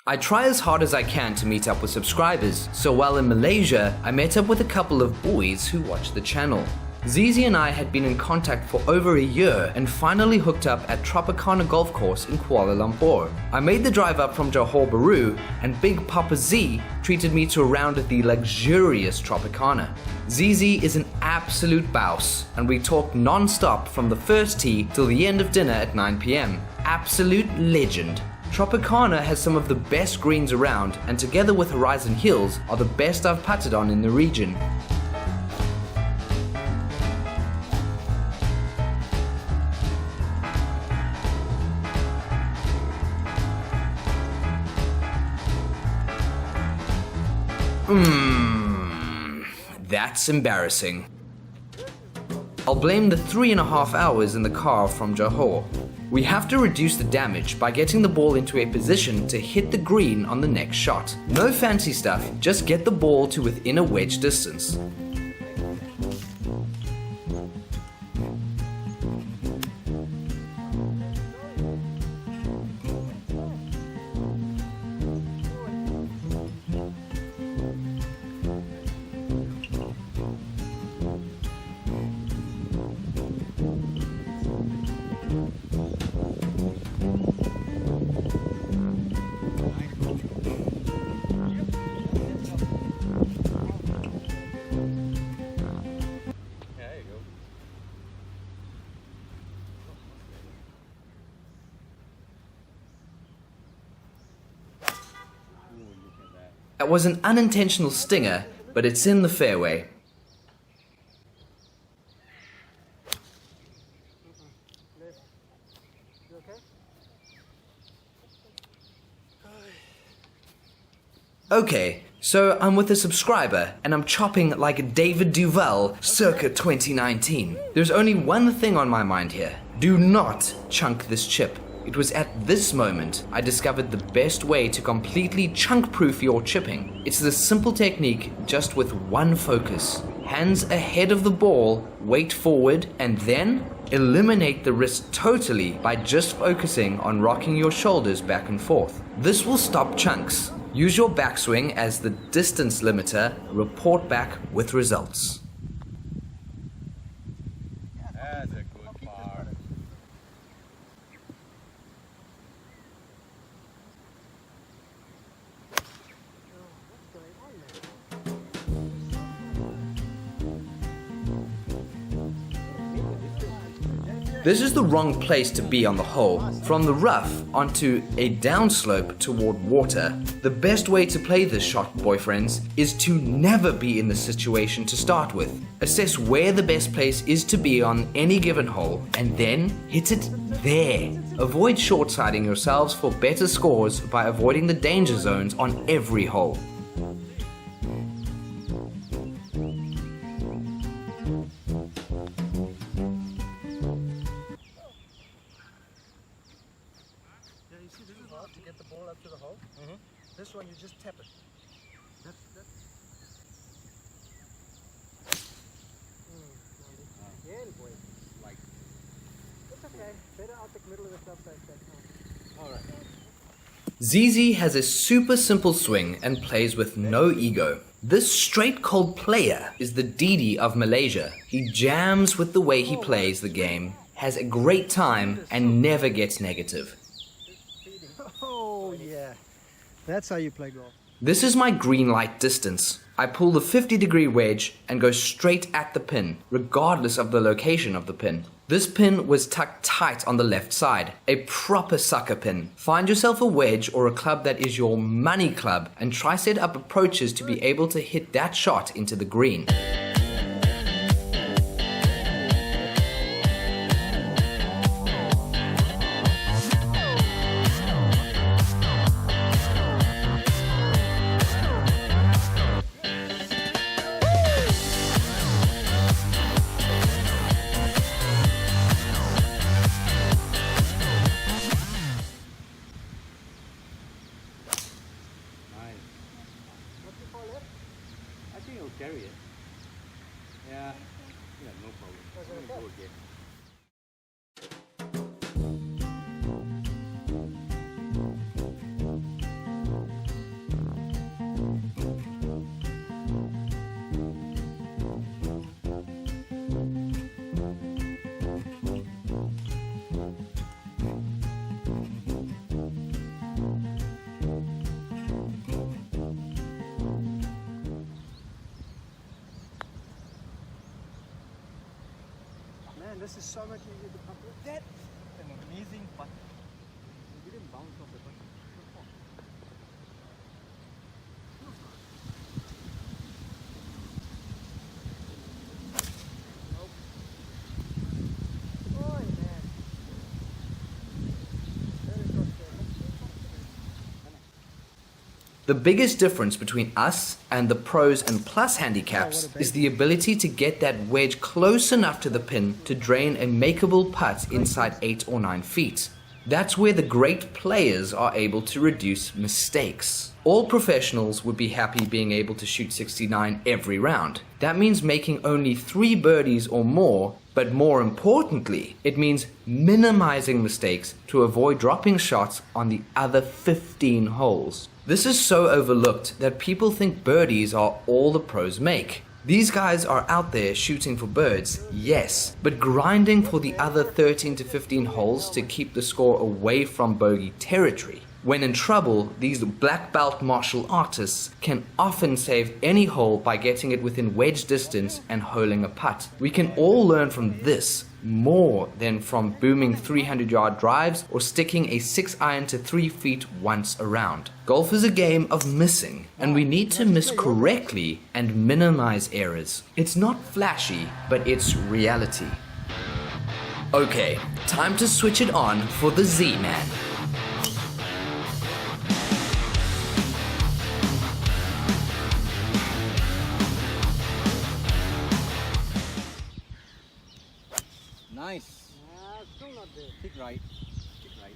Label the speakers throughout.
Speaker 1: I try as hard as I can to meet up with subscribers, so while in Malaysia, I met up with a couple of boys who watch the channel. Zizi and I had been in contact for over a year and finally hooked up at Tropicana Golf Course in Kuala Lumpur. I made the drive up from Johor Bahru and Big Papa Z treated me to a round at the luxurious Tropicana. Zizi is an absolute bouse and we talked non-stop from the first tee till the end of dinner at 9 p.m. Absolute legend. Tropicana has some of the best greens around and together with Horizon Hills are the best I've putted on in the region. That's embarrassing. I'll blame the 3.5 hours in the car from Johor. We have to reduce the damage by getting the ball into a position to hit the green on the next shot. No fancy stuff, just get the ball to within a wedge distance. That was an unintentional stinger, but it's in the fairway. Okay, so I'm with a subscriber and I'm chopping like David Duval circa 2019. There's only one thing on my mind here. Do not chunk this chip. It was at this moment I discovered the best way to completely chunk-proof your chipping. It's the simple technique just with one focus. Hands ahead of the ball, weight forward, and then eliminate the wrist totally by just focusing on rocking your shoulders back and forth. This will stop chunks. Use your backswing as the distance limiter. Report back with results.
Speaker 2: That's a good par.
Speaker 1: This is the wrong place to be on the hole. From the rough onto a downslope toward water. The best way to play this shot, boyfriends, is to never be in the situation to start with. Assess where the best place is to be on any given hole and then hit it there. Avoid short-siding yourselves for better scores by avoiding the danger zones on every hole.
Speaker 3: To get the ball up to the hole. This one you just tap it. That's boy.
Speaker 2: Like,
Speaker 3: It's okay. Better out the middle of the club face that time.
Speaker 2: alright.
Speaker 1: Zizi has a super simple swing and plays with no ego. This straight cold player is the Didi of Malaysia. He jams with the way he plays the game, has a great time, and never gets negative.
Speaker 3: Oh yeah, that's how you play golf.
Speaker 1: This is my green light distance. I pull the 50-degree wedge and go straight at the pin, regardless of the location of the pin. This pin was tucked tight on the left side, a proper sucker pin. Find yourself a wedge or a club that is your money club and try set up approaches to be able to hit that shot into the green.
Speaker 2: Carry it. Yeah, no problem. Go again.
Speaker 3: is so much easier to putt with.
Speaker 2: That's an amazing putt. You didn't bounce off the putt.
Speaker 1: The biggest difference between us and the pros and plus handicaps is the ability to get that wedge close enough to the pin to drain a makeable putt inside 8 or 9 feet. That's where the great players are able to reduce mistakes. All professionals would be happy being able to shoot 69 every round. That means making only 3 birdies or more, but more importantly, it means minimizing mistakes to avoid dropping shots on the other 15 holes. This is so overlooked that people think birdies are all the pros make. These guys are out there shooting for birds, yes, but grinding for the other 13 to 15 holes to keep the score away from bogey territory. When in trouble, these black belt martial artists can often save any hole by getting it within wedge distance and holing a putt. We can all learn from this more than from booming 300-yard drives or sticking a 6-iron to 3 feet once around. Golf is a game of missing, and we need to miss correctly and minimize errors. It's not flashy, but it's reality. Okay, time to switch it on for the Z-Man.
Speaker 2: Nice.
Speaker 3: Still not there.
Speaker 2: Kick right. Kick right.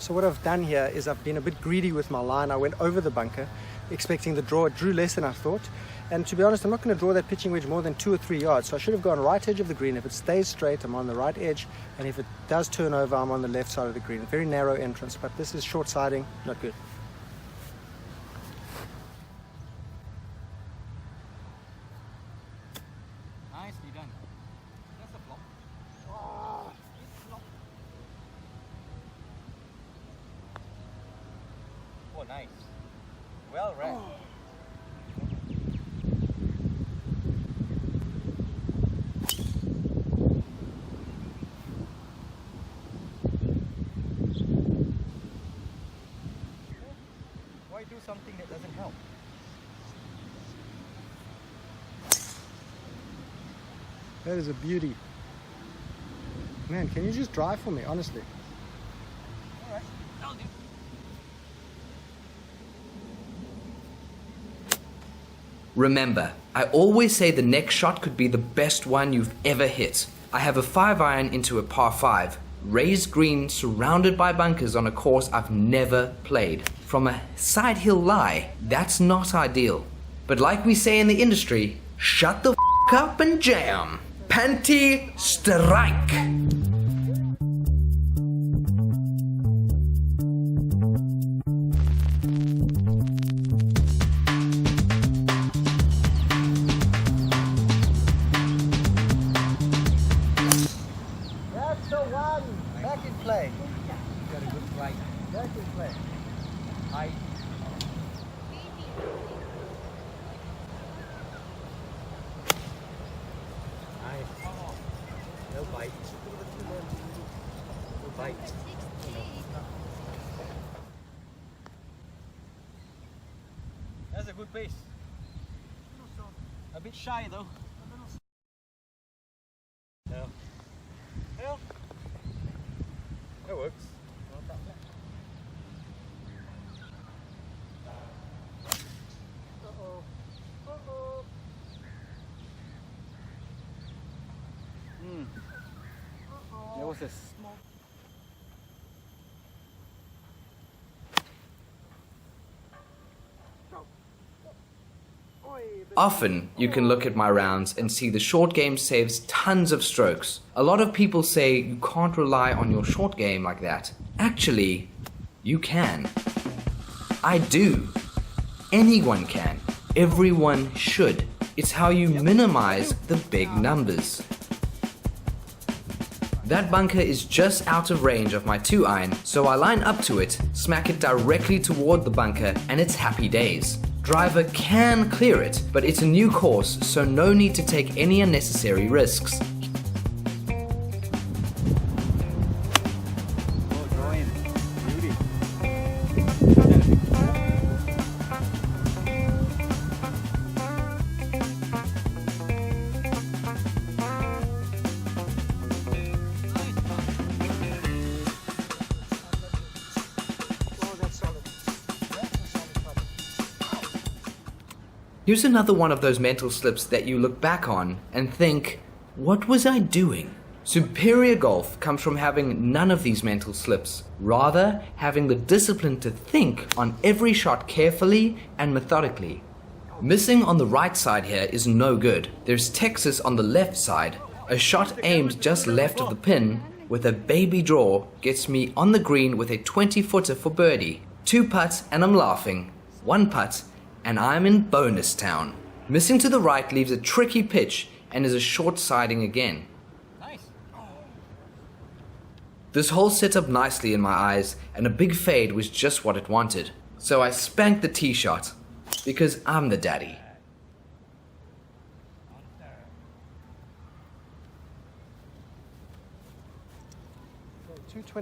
Speaker 3: So what I've done here is I've been a bit greedy with my line. I went over the bunker, expecting the draw. It drew less than I thought. And to be honest, I'm not going to draw that pitching wedge more than 2 or 3 yards. So I should have gone right edge of the green. If it stays straight, I'm on the right edge. And if it does turn over, I'm on the left side of the green. Very narrow entrance, but this is short siding, not good.
Speaker 2: Nicely done. That's a flop. Oh, nice. Well read. Why do something that doesn't help?
Speaker 3: That is a beauty. Man, can you just drive for me, honestly?
Speaker 2: All right, I'll do.
Speaker 1: Remember, I always say the next shot could be the best one you've ever hit. I have a 5-iron into a par 5, raised green surrounded by bunkers on a course I've never played. From a side hill lie, that's not ideal. But like we say in the industry, shut the f*** up and jam. Panty strike.
Speaker 3: That's the one. Back in play.
Speaker 2: Got a good flight.
Speaker 3: Back in play.
Speaker 2: High. Nice. No bite. No bite. That's a good pace. A bit shy though. No. Well, that works.
Speaker 3: Uh-oh. Uh-oh.
Speaker 2: There was a small.
Speaker 3: Oi,
Speaker 1: Often, you can look at my rounds and see the short game saves tons of strokes. A lot of people say you can't rely on your short game like that. Actually, you can. I do. Anyone can. Everyone should. It's how you minimize the big numbers. That bunker is just out of range of my 2-iron, so I line up to it, smack it directly toward the bunker, and it's happy days. Driver can clear it, but it's a new course, so no need to take any unnecessary risks. Here's another one of those mental slips that you look back on and think, what was I doing? Superior golf comes from having none of these mental slips, rather having the discipline to think on every shot carefully and methodically. Missing on the right side here is no good. There's Texas on the left side. A shot aimed just left of the pin with a baby draw gets me on the green with a 20-footer for birdie. 2 putts and I'm laughing. 1 putt and I'm in bonus town. Missing to the right leaves a tricky pitch and is a short siding again.
Speaker 2: Nice.
Speaker 1: This hole set up nicely in my eyes and a big fade was just what it wanted. So I spanked the tee shot because I'm the daddy.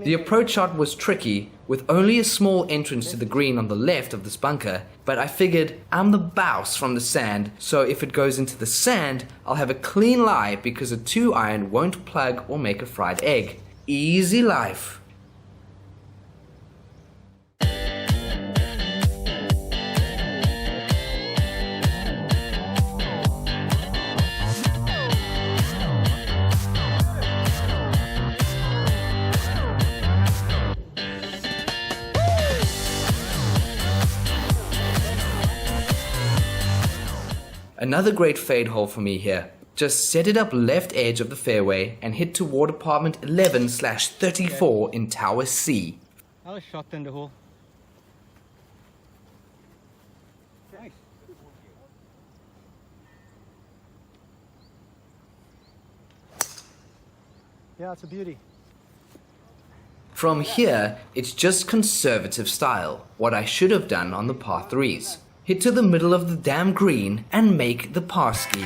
Speaker 1: The approach shot was tricky, with only a small entrance to the green on the left of this bunker, but I figured I'm the bouse from the sand, so if it goes into the sand, I'll have a clean lie because a 2-iron won't plug or make a fried egg. Easy life. Another great fade hole for me here. Just set it up left edge of the fairway and hit toward apartment 11/34 in Tower C.
Speaker 2: I was shot in the hole. Nice.
Speaker 3: Yeah, it's a beauty.
Speaker 1: From here, it's just conservative style, what I should have done on the par 3s. Hit to the middle of the damn green and make the par ski.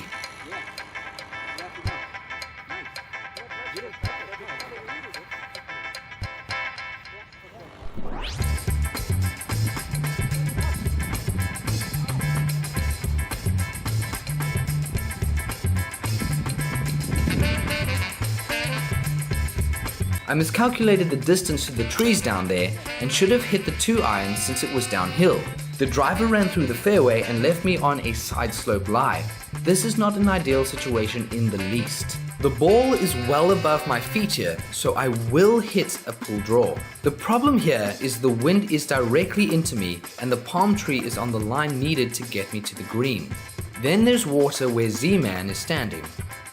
Speaker 1: I miscalculated the distance to the trees down there and should have hit the 2-iron since it was downhill. The driver ran through the fairway and left me on a side slope lie. This is not an ideal situation in the least. The ball is well above my feet here, so I will hit a pull draw. The problem here is the wind is directly into me and the palm tree is on the line needed to get me to the green. Then there's water where Z-Man is standing.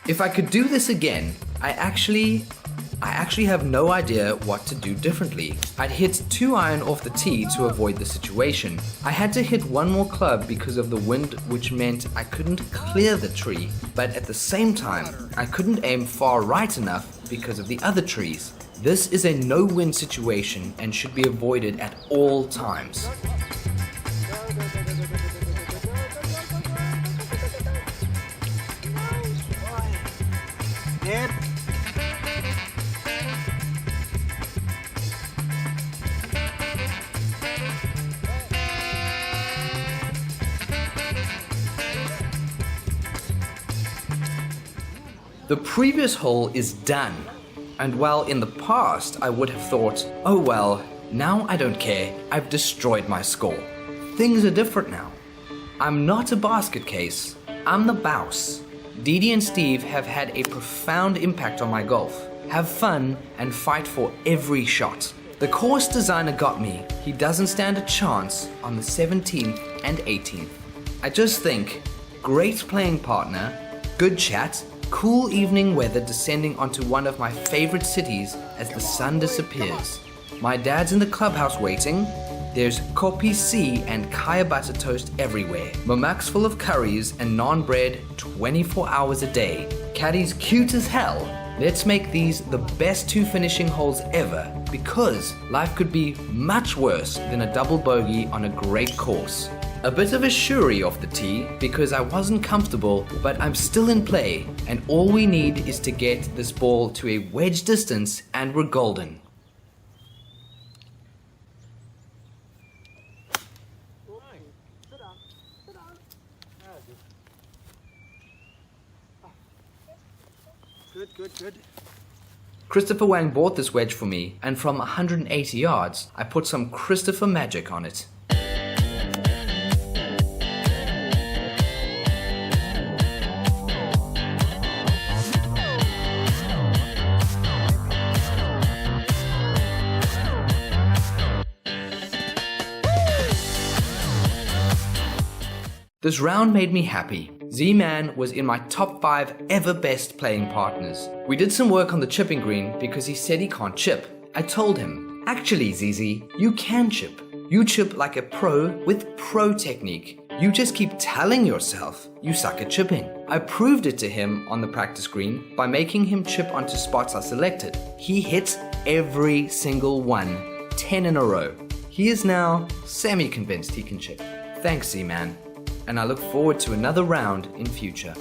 Speaker 1: If I could do this again, I actually have no idea what to do differently. I'd hit 2-iron off the tee to avoid the situation. I had to hit one more club because of the wind, which meant I couldn't clear the tree, but at the same time, I couldn't aim far right enough because of the other trees. This is a no-win situation and should be avoided at all times.
Speaker 3: Yep.
Speaker 1: The previous hole is done, and while in the past I would have thought, oh well, now I don't care, I've destroyed my score. Things are different now. I'm not a basket case, I'm the bouse. Didi and Steve have had a profound impact on my golf. Have fun and fight for every shot. The course designer got me, he doesn't stand a chance on the 17th and 18th. I just think, great playing partner, good chat, cool evening weather descending onto one of my favorite cities as the sun disappears. My dad's in the clubhouse waiting. There's kopi C and kaya butter toast everywhere. Mamaks full of curries and naan bread 24 hours a day. Caddies cute as hell. Let's make these the best 2 finishing holes ever, because life could be much worse than a double bogey on a great course. A bit of a shuri off the tee because I wasn't comfortable, but I'm still in play, and all we need is to get this ball to a wedge distance and we're golden.
Speaker 3: Good.
Speaker 1: Christopher Wang bought this wedge for me, and from 180 yards, I put some Christopher magic on it. This round made me happy. Z-Man was in my top 5 ever best playing partners. We did some work on the chipping green because he said he can't chip. I told him, actually ZZ, you can chip. You chip like a pro with pro technique. You just keep telling yourself you suck at chipping. I proved it to him on the practice green by making him chip onto spots I selected. He hit every single one, 10 in a row. He is now semi-convinced he can chip. Thanks Z-Man. And I look forward to another round in future.